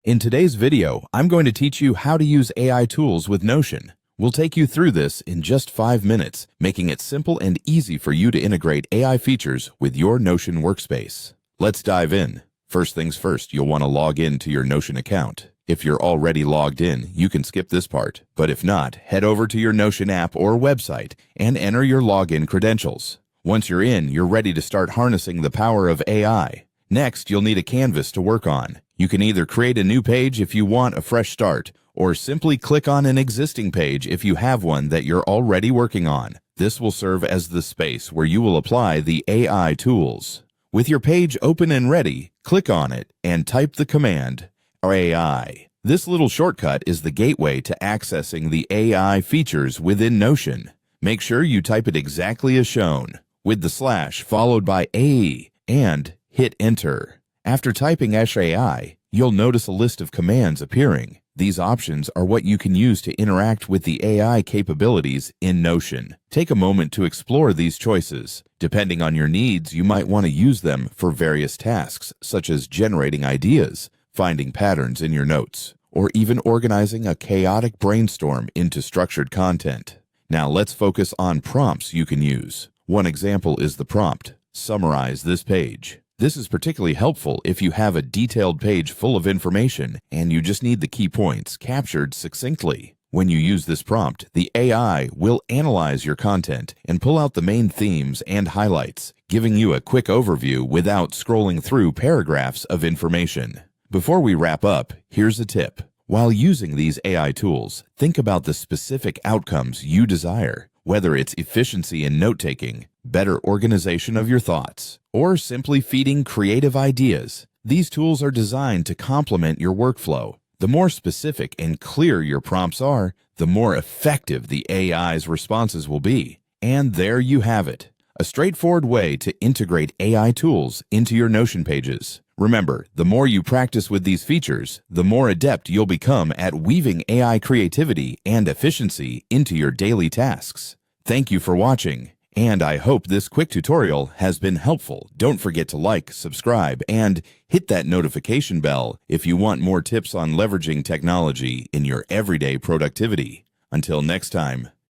In today's video, I'm going to teach you how to use AI tools with Notion. We'll take you through this in just 5 minutes, making it simple and easy for you to integrate AI features with your Notion workspace. Let's dive in. First things first, you'll want to log in to your Notion account. If you're already logged in, you can skip this part, but if not, head over to your Notion app or website and enter your login credentials. Once you're in, you're ready to start harnessing the power of AI. Next, you'll need a canvas to work on. You can either create a new page if you want a fresh start, or simply click on an existing page if you have one that you're already working on. This will serve as the space where you will apply the AI tools. With your page open and ready, click on it and type the command AI. This little shortcut is the gateway to accessing the AI features within Notion. Make sure you type it exactly as shown, with the slash followed by A, and hit enter. After typing AI, you'll notice a list of commands appearing. These options are what you can use to interact with the AI capabilities in Notion. Take a moment to explore these choices. Depending on your needs, you might want to use them for various tasks, such as generating ideas, finding patterns in your notes, or even organizing a chaotic brainstorm into structured content. Now let's focus on prompts you can use. One example is the prompt, "Summarize this page." This is particularly helpful if you have a detailed page full of information and you just need the key points captured succinctly. When you use this prompt, the AI will analyze your content and pull out the main themes and highlights, giving you a quick overview without scrolling through paragraphs of information. Before we wrap up, here's a tip. While using these AI tools, think about the specific outcomes you desire, whether it's efficiency in note-taking, better organization of your thoughts, or simply feeding creative ideas. These tools are designed to complement your workflow. The more specific and clear your prompts are, the more effective the AI's responses will be. And there you have it, a straightforward way to integrate AI tools into your Notion pages. Remember, the more you practice with these features, the more adept you'll become at weaving AI creativity and efficiency into your daily tasks. Thank you for watching, and I hope this quick tutorial has been helpful. Don't forget to like, subscribe, and hit that notification bell if you want more tips on leveraging technology in your everyday productivity. Until next time.